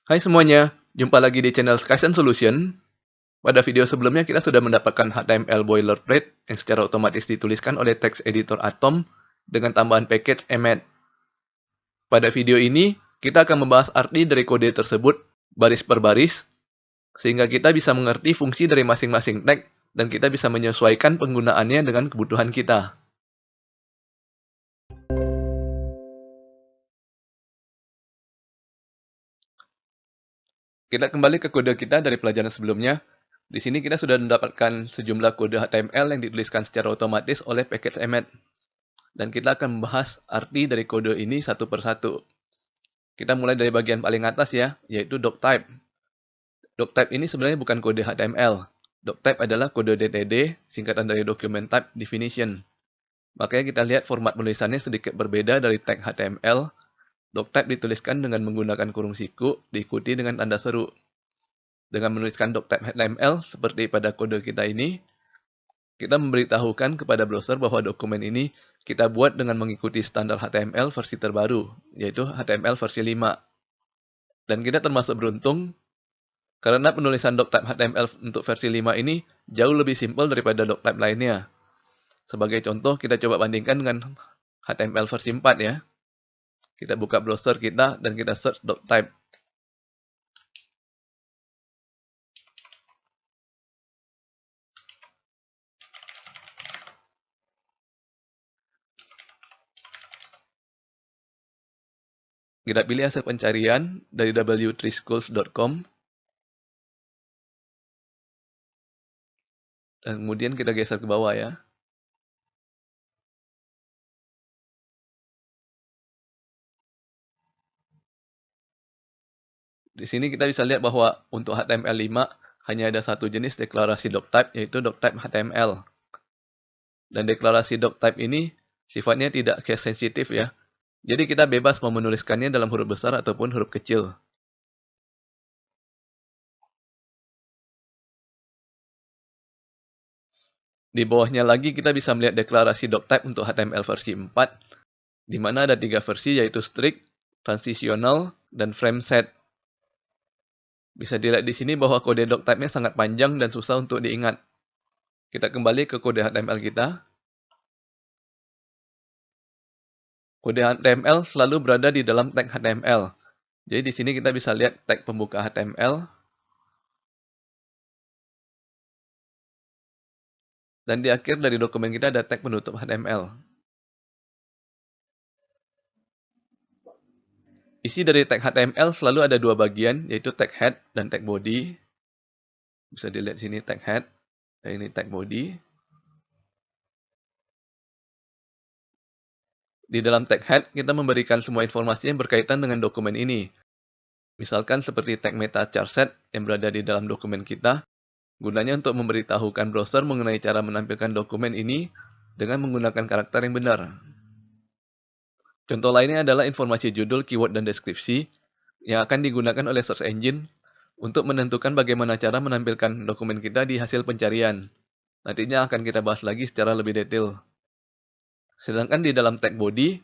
Hai semuanya, jumpa lagi di channel Skysen Solution. Pada video sebelumnya kita sudah mendapatkan HTML boilerplate yang secara otomatis dituliskan oleh text editor Atom dengan tambahan package Emmet. Pada video ini, kita akan membahas arti dari kode tersebut baris per baris, sehingga kita bisa mengerti fungsi dari masing-masing tag dan kita bisa menyesuaikan penggunaannya dengan kebutuhan kita. Kita kembali ke kode kita dari pelajaran sebelumnya. Di sini kita sudah mendapatkan sejumlah kode HTML yang dituliskan secara otomatis oleh package Emmet. Dan kita akan membahas arti dari kode ini satu persatu. Kita mulai dari bagian paling atas ya, yaitu doctype. Doctype ini sebenarnya bukan kode HTML. Doctype adalah kode DTD, singkatan dari Document Type Definition. Makanya kita lihat format penulisannya sedikit berbeda dari tag HTML. Doctype dituliskan dengan menggunakan kurung siku, diikuti dengan tanda seru. Dengan menuliskan doctype HTML seperti pada kode kita ini, kita memberitahukan kepada browser bahwa dokumen ini kita buat dengan mengikuti standar HTML versi terbaru, yaitu HTML versi 5. Dan kita termasuk beruntung, karena penulisan doctype HTML untuk versi 5 ini jauh lebih simpel daripada doctype lainnya. Sebagai contoh, kita coba bandingkan dengan HTML versi 4 ya. Kita buka browser kita dan kita search doctype. Kita pilih hasil pencarian dari w3schools.com. Dan kemudian kita geser ke bawah ya. Di sini kita bisa lihat bahwa untuk HTML5 hanya ada satu jenis deklarasi doctype, yaitu doctype HTML. Dan deklarasi doctype ini sifatnya tidak case sensitif ya. Jadi kita bebas mau menuliskannya dalam huruf besar ataupun huruf kecil. Di bawahnya lagi kita bisa melihat deklarasi doctype untuk HTML versi 4, di mana ada 3 versi yaitu strict, transitional, dan frame set. Bisa dilihat di sini bahwa kode doctype-nya sangat panjang dan susah untuk diingat. Kita kembali ke kode HTML kita. Kode HTML selalu berada di dalam tag HTML. Jadi di sini kita bisa lihat tag pembuka HTML. Dan di akhir dari dokumen kita ada tag penutup HTML. Isi dari tag HTML selalu ada dua bagian, yaitu tag head dan tag body. Bisa dilihat sini tag head, dan ini tag body. Di dalam tag head, kita memberikan semua informasi yang berkaitan dengan dokumen ini. Misalkan seperti tag meta charset yang berada di dalam dokumen kita, gunanya untuk memberitahukan browser mengenai cara menampilkan dokumen ini dengan menggunakan karakter yang benar. Contoh lainnya adalah informasi judul, keyword, dan deskripsi yang akan digunakan oleh search engine untuk menentukan bagaimana cara menampilkan dokumen kita di hasil pencarian. Nantinya akan kita bahas lagi secara lebih detail. Sedangkan di dalam tag body,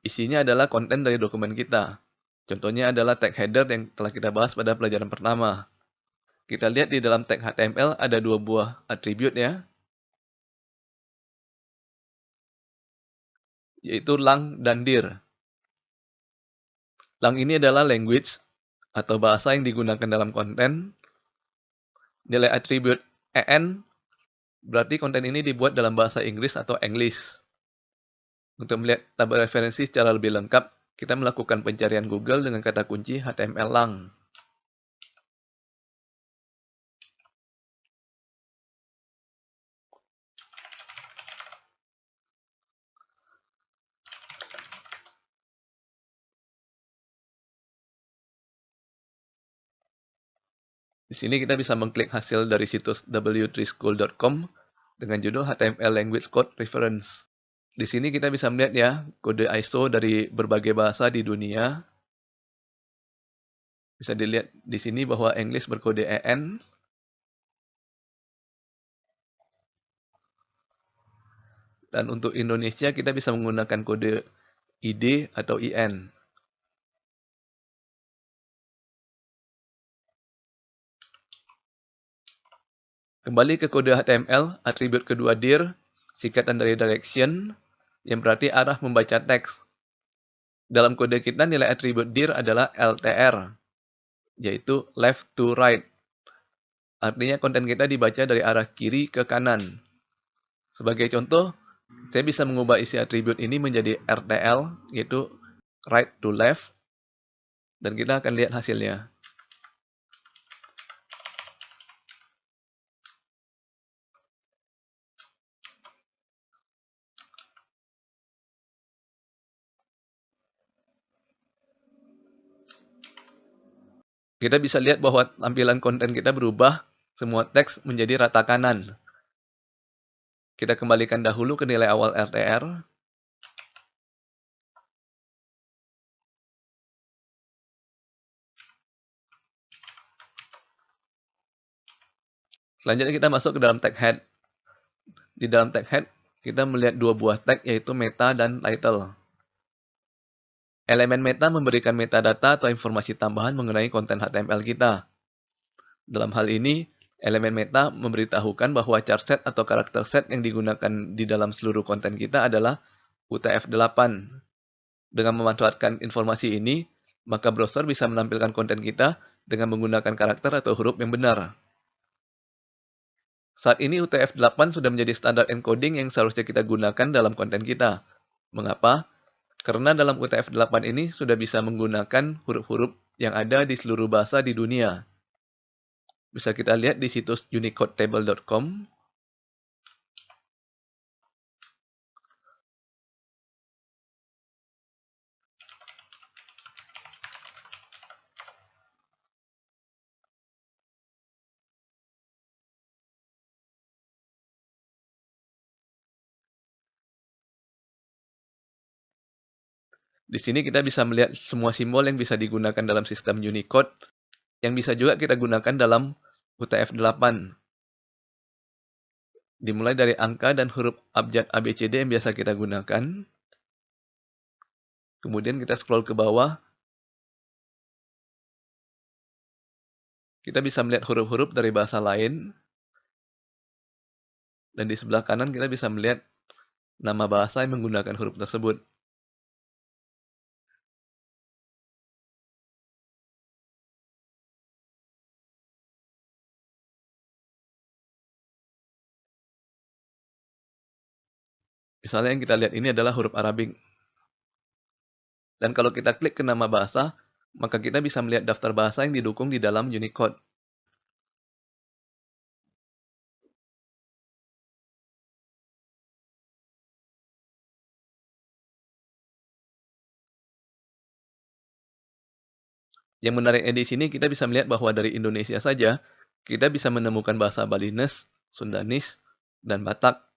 isinya adalah konten dari dokumen kita. Contohnya adalah tag header yang telah kita bahas pada pelajaran pertama. Kita lihat di dalam tag HTML ada dua buah atribut ya, yaitu lang dan dir. Lang ini adalah language atau bahasa yang digunakan dalam konten. Nilai atribut en berarti konten ini dibuat dalam bahasa Inggris atau English. Untuk melihat tabel referensi secara lebih lengkap, kita melakukan pencarian Google dengan kata kunci HTML lang. Di sini kita bisa mengklik hasil dari situs w3school.com dengan judul HTML Language Code Reference. Di sini kita bisa melihat ya, kode ISO dari berbagai bahasa di dunia. Bisa dilihat di sini bahwa English berkode EN. Dan untuk Indonesia kita bisa menggunakan kode ID atau IN. Kembali ke kode HTML, atribut kedua dir, singkatan dari direction, yang berarti arah membaca teks. Dalam kode kita nilai atribut dir adalah LTR, yaitu left to right. Artinya konten kita dibaca dari arah kiri ke kanan. Sebagai contoh, saya bisa mengubah isi atribut ini menjadi RTL, yaitu right to left, dan kita akan lihat hasilnya. Kita bisa lihat bahwa tampilan konten kita berubah, semua teks menjadi rata kanan. Kita kembalikan dahulu ke nilai awal RTR. Selanjutnya kita masuk ke dalam tag head. Di dalam tag head, kita melihat dua buah tag yaitu meta dan title. Elemen meta memberikan metadata atau informasi tambahan mengenai konten HTML kita. Dalam hal ini, elemen meta memberitahukan bahwa char set atau karakter set yang digunakan di dalam seluruh konten kita adalah UTF-8. Dengan memanfaatkan informasi ini, maka browser bisa menampilkan konten kita dengan menggunakan karakter atau huruf yang benar. Saat ini UTF-8 sudah menjadi standar encoding yang seharusnya kita gunakan dalam konten kita. Mengapa? Karena dalam UTF-8 ini sudah bisa menggunakan huruf-huruf yang ada di seluruh bahasa di dunia. Bisa kita lihat di situs unicodetable.com. Di sini kita bisa melihat semua simbol yang bisa digunakan dalam sistem Unicode, yang bisa juga kita gunakan dalam UTF-8. Dimulai dari angka dan huruf abjad ABCD yang biasa kita gunakan. Kemudian kita scroll ke bawah. Kita bisa melihat huruf-huruf dari bahasa lain. Dan di sebelah kanan kita bisa melihat nama bahasa yang menggunakan huruf tersebut. Misalnya yang kita lihat ini adalah huruf Arabik. Dan kalau kita klik ke nama bahasa, maka kita bisa melihat daftar bahasa yang didukung di dalam Unicode. Yang menariknya di sini kita bisa melihat bahwa dari Indonesia saja, kita bisa menemukan bahasa Balinese, Sundanese, dan Batak.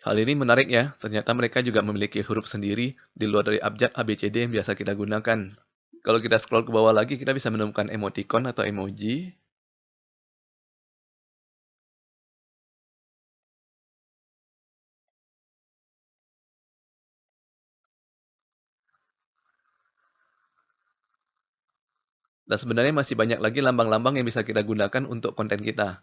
Hal ini menarik ya, ternyata mereka juga memiliki huruf sendiri di luar dari abjad ABCD yang biasa kita gunakan. Kalau kita scroll ke bawah lagi, kita bisa menemukan emoticon atau emoji. Dan sebenarnya masih banyak lagi lambang-lambang yang bisa kita gunakan untuk konten kita.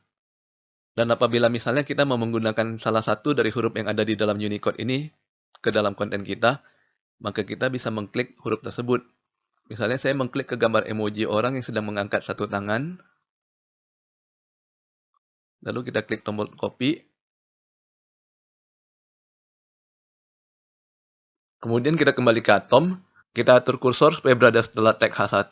Dan apabila misalnya kita mau menggunakan salah satu dari huruf yang ada di dalam Unicode ini ke dalam konten kita, maka kita bisa mengklik huruf tersebut. Misalnya saya mengklik ke gambar emoji orang yang sedang mengangkat satu tangan. Lalu kita klik tombol copy. Kemudian kita kembali ke atom. Kita atur kursor supaya berada setelah tag H1.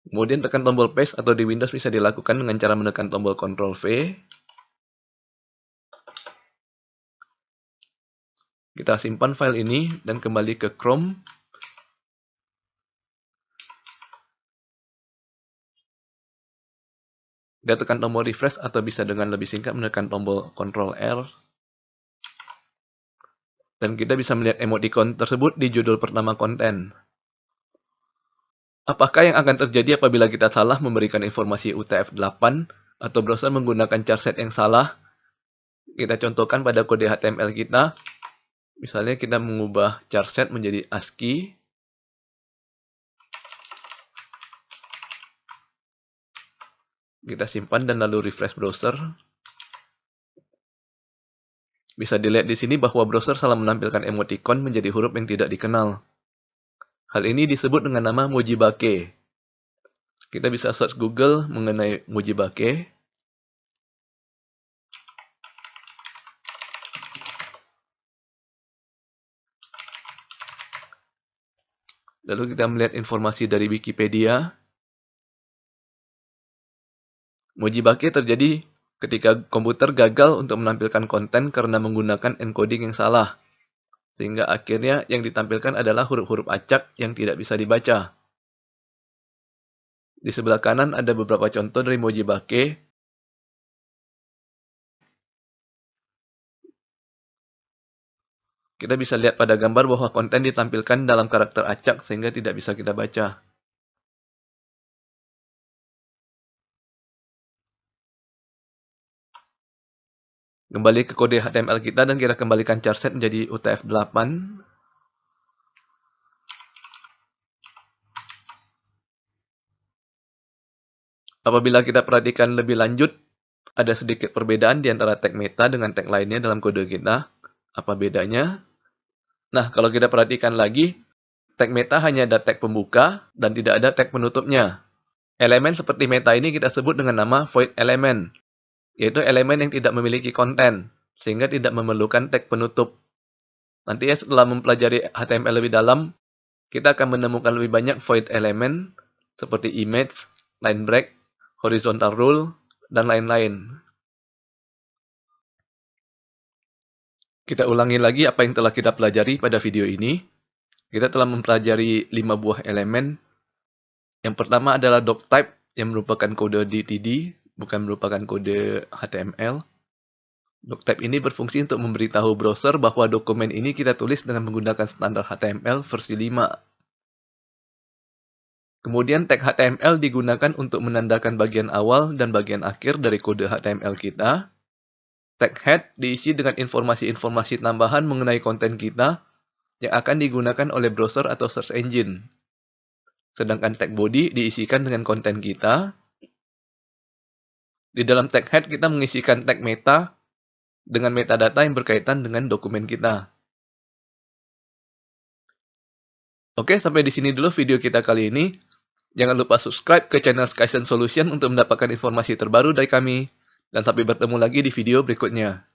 Kemudian tekan tombol paste atau di Windows bisa dilakukan dengan cara menekan tombol Ctrl V. Kita simpan file ini dan kembali ke Chrome. Kita tekan tombol refresh atau bisa dengan lebih singkat menekan tombol Ctrl R. Dan kita bisa melihat emoticon tersebut di judul pertama konten. Apakah yang akan terjadi apabila kita salah memberikan informasi UTF-8 atau browser menggunakan charset yang salah? Kita contohkan pada kode HTML kita. Misalnya kita mengubah charset menjadi ASCII. Kita simpan dan lalu refresh browser. Bisa dilihat di sini bahwa browser salah menampilkan emoticon menjadi huruf yang tidak dikenal. Hal ini disebut dengan nama Mojibake. Kita bisa search Google mengenai Mojibake. Lalu kita melihat informasi dari Wikipedia. Mojibake terjadi ketika komputer gagal untuk menampilkan konten karena menggunakan encoding yang salah. Sehingga akhirnya yang ditampilkan adalah huruf-huruf acak yang tidak bisa dibaca. Di sebelah kanan ada beberapa contoh dari Mojibake. Kita bisa lihat pada gambar bahwa konten ditampilkan dalam karakter acak sehingga tidak bisa kita baca. Kembali ke kode HTML kita dan kita kembalikan charset menjadi UTF-8. Apabila kita perhatikan lebih lanjut, ada sedikit perbedaan di antara tag meta dengan tag lainnya dalam kode kita. Apa bedanya? Nah, kalau kita perhatikan lagi, tag meta hanya ada tag pembuka dan tidak ada tag penutupnya. Elemen seperti meta ini kita sebut dengan nama void element, yaitu elemen yang tidak memiliki konten, sehingga tidak memerlukan tag penutup. Nanti ya setelah mempelajari HTML lebih dalam, kita akan menemukan lebih banyak void element, seperti image, line break, horizontal rule, dan lain-lain. Kita ulangi lagi apa yang telah kita pelajari pada video ini. Kita telah mempelajari 5 buah elemen. Yang pertama adalah doctype, yang merupakan kode DTD, bukan merupakan kode HTML. Doctype ini berfungsi untuk memberitahu browser bahwa dokumen ini kita tulis dengan menggunakan standar HTML versi 5. Kemudian tag HTML digunakan untuk menandakan bagian awal dan bagian akhir dari kode HTML kita. Tag head diisi dengan informasi-informasi tambahan mengenai konten kita yang akan digunakan oleh browser atau search engine. Sedangkan tag body diisikan dengan konten kita. Di dalam tag head kita mengisikan tag meta dengan metadata yang berkaitan dengan dokumen kita. Oke, sampai di sini dulu video kita kali ini. Jangan lupa subscribe ke channel Skysense Solution untuk mendapatkan informasi terbaru dari kami. Dan sampai bertemu lagi di video berikutnya.